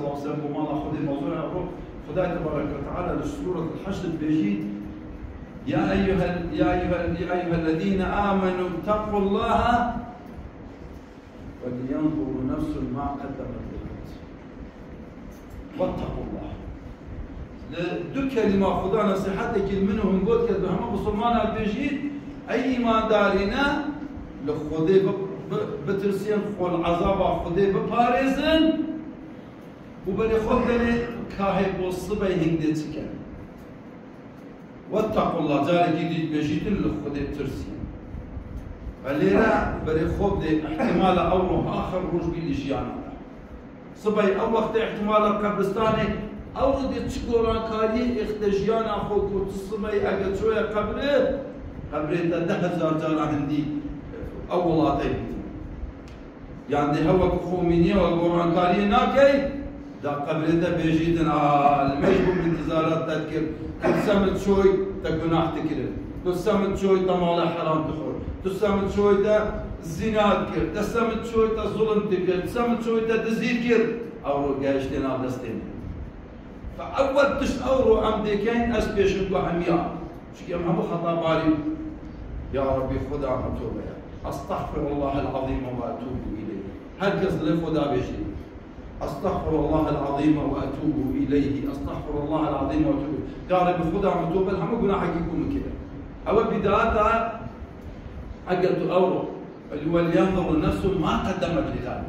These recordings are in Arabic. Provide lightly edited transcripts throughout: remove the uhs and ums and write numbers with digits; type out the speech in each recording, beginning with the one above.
صلى الله عليه وسلم وما ناخذ الموضوع الروح خداي تبارك وتعالى لسورة الحشر بيجي يا أيها الذين آمنوا اتقوا الله ولينظر نفس ما قدمت لغد واتقوا الله. دو كلمة خدا نصيحتك منهم قلت كذا هم مسلمان بيجي أي ما دارنا لخدي بترسين خول عذاب خدي ببارزن وبلي خدني كاهب والصبي هندي تكن واتقوا الله جاري جديد بيجيتن لخدي بترسين فليرا بلي خدي احتمال أول آخر روج بالإجيانا صبي أول وقت احتمال قبرستاني أو دي تشكورا كاري اختجيانا خوكو تصمي أجل شوية قبره تدهزار جارا هندي أولاتي يعني هو كخوميني والقرآن كاري ناكي دا قبره بيجيدن المجبور بانتظارات تذكر تسمت شوي تقناح تكرر تسمت شوي تمال حرام تخور تسمت شوي تا زنا تكر تسمت شوي تا ظلم تكر تسمت شوي تا تزيد كر أو جايشتنا دستين فأول تشعروا عم ديكين أسبيشن وعمياء شكي محمد خطاب علي يا ربي خدا متوبة أستغفر الله العظيم وأتوب إليه هكذا لخدا بيجي أستغفر الله العظيم وأتوب إليه أستغفر الله العظيم وأتوب إليه يا ربي خدا متوبة الحمد قلنا حكيكم كده أول بدايتها أجل أورو ولينظر النفس ما قدمت لغد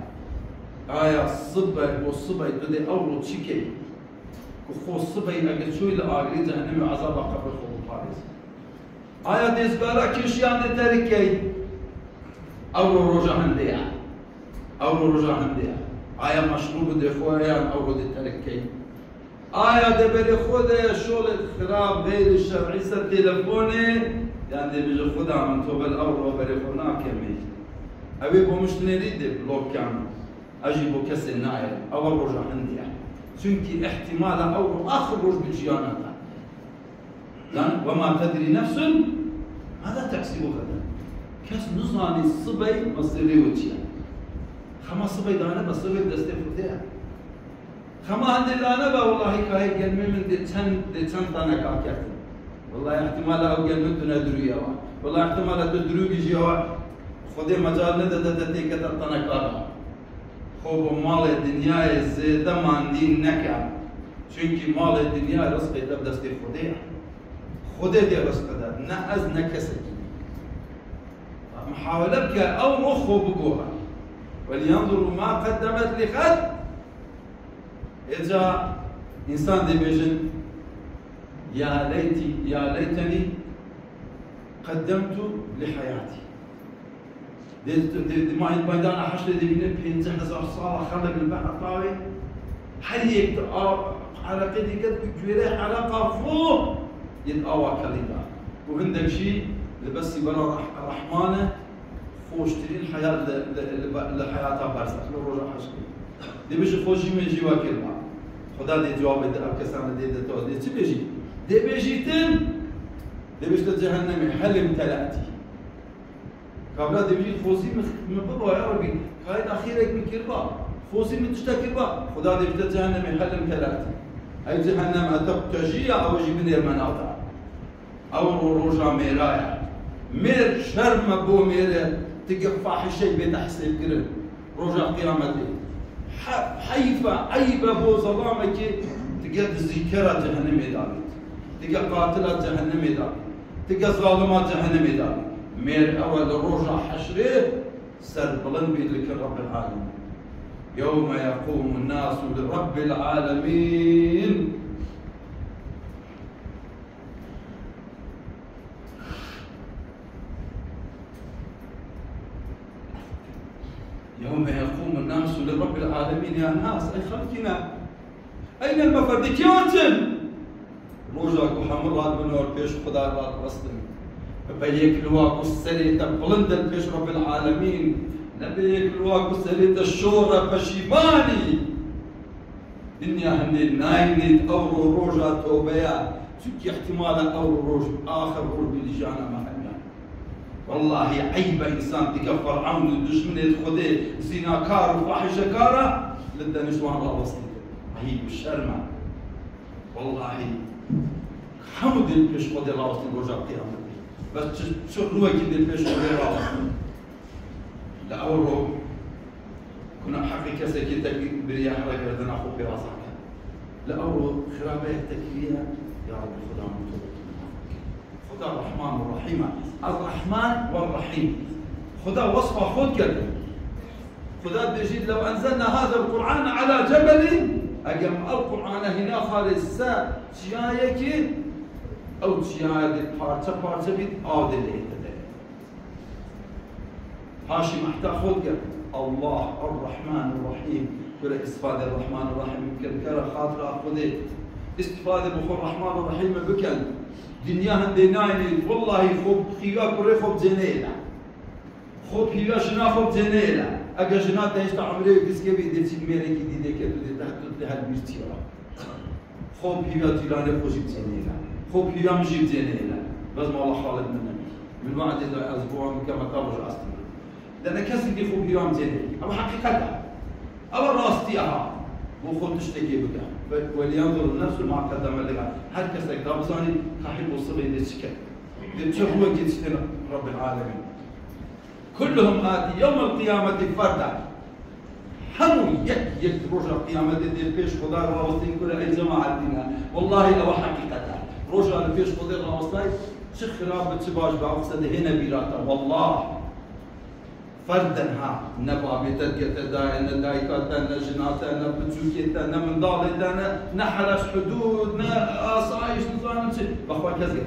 آية الصبي والصبي بدي أورو تشيكي وخو الصبي أجل شوي لآخرين جهنم عذاب قبر خو الحارس آية ديزبارا كيشيان تركي أورو رجع هنديا أورو رجع هنديا آية مشروب دي خويا أورو دي تركي آية دي بلي خودة شغل خراب غير الشرعي سر تلفوني يعني دي بيجي خودة من توب الأورو بلي خونا كمي أبي بمشتني دي بلوك كان أجيبو كسر النايل أورو رجع هنديا çünkü احتمال أو آخر روج بجياناتها يعني وما تدري نفس ماذا تكسب غدا كاس نزاني الصبي مصيري وجهه خما صبي دانا بصبي دستي فتيها خما عندي دانا والله كاي قلمي من دي تن تانا كاكيت والله احتمال أو قلمي دنا درويا والله احتمال تدرو بيجيوا خذي مجال ندتتي كتر تانا كاكا خوب مال الدنيا زيادة ماندين نكا çünkü مال الدنيا رزق يتبدأ استفادة خده دي رزق ده نأز نكسك محاولة بك أو مخه بقوها ولينظروا ما قدمت لغد إذا إنسان دي بيجن يا ليتني قدمت لحياتي دي ما يبدأنا حشر دي بين بينزح هزار صالة خلق البحر طاوي حريك حلقة دي قد بجويرة حلقة فوق يتقوى كليدا وعندك شيء بس يبرا رحمانه خوشترين الحياة لحياتها برزخ للرجع حشر دي بيجي خوشي من جوا كلمة خدا دي جواب دي أبكسان دي تو دي شو بيجي دي بيجيتن دي بيجي جهنم حلم تلاتي قبل دي بيجي خوزي من بابا يا ربي هاي أخيرك بكربا خوزي من تشتكربا خدا دي بيجي جهنم حلم تلاتي أي جهنم أتبتجية أو جبني المناطق أو رجع ميرايا مير شرم بو مير تقفح الشيء بتحسب كرن رجع قيامتي حيفا عيبة بو ظلامك تقد ذكرى جهنم دارت تقد قاتلة جهنم دارت تقد ظالمات جهنم دارت مير أول رجع حشره سر بلن بيدلك رب العالمين يوم يقوم الناس لرب العالمين يوم يقوم الناس لرب العالمين يا ناس أي خلقنا أين المفر دكيوتن روجاك وحمرات بنور بيش خدا رات وصلن بيك لواك السري تبلندن بيش رب العالمين نبيك لواك السري الشورى بشيباني دنيا هني ناينيت أورو روجا توبيا شكي احتمال أورو روج آخر روج بلجانا محنا والله عيب إنسان تكفر عون الدشمن الخدي زنا كار وفاحشة كارة لدى نشوان الله وصلي وشرمه والله حمد البيش خود راوستي رجع قيامتي بس شروع كده البيش خود راوستي لا أورو كنا حقيقة سكتك برياح رجل دنا أخو براسك لا أورو خرابة تكفيها يا رب خدا متوب خدا الرحمن الرحيم الرحمن والرحيم خدا وصفه خود كده خدا بيجيد لو أنزلنا هذا القرآن على جبل أجم القرآن هنا خالص جايك أو جاي بارتة بيت عادل هذا هاشم محتاج خود الله الرحمن الرحيم ولا استفادة الرحمن الرحيم كذكر خاطر أخذه استفادة بخور الرحمن الرحيم بكن دنيا هندينايني والله خوب خيا كوري خوب زينيلا خوب خيا شنا خوب زينيلا أجا جنا تيجي تعمله كيس كبي ديتي ميري كي دي كده دي تحت لهال بيرتيرا خوب خيا تيراني خوشي زينيلا خوب خيا مجيب زينيلا بس ما الله خالد مننا من بعد إذا أسبوع كما ترجع أصلا لأن كسر دي خوب خيا زينيلا أما حقيقتها أو الراستيها وخود تشتكي بك ولينظر النفس ما قدم لها هل كسر دابزاني كحيل وصلي للشكل لتشوفوا كيتشتنا رب العالمين كلهم آتي يوم القيامة فردا حمو يك رجع القيامة دي بيش خدا راوستين كل أي جماعة دينا والله أو حقيقتها رجع البيش خدا راوستين شيخ خراب بتشباش بعقصد هنا بيراتا والله فردا ها نبابة تداينا دايكاتنا جناتنا بتشوكيتنا من ضالتنا نحرس حدودنا آسايش نظام بخوا كذا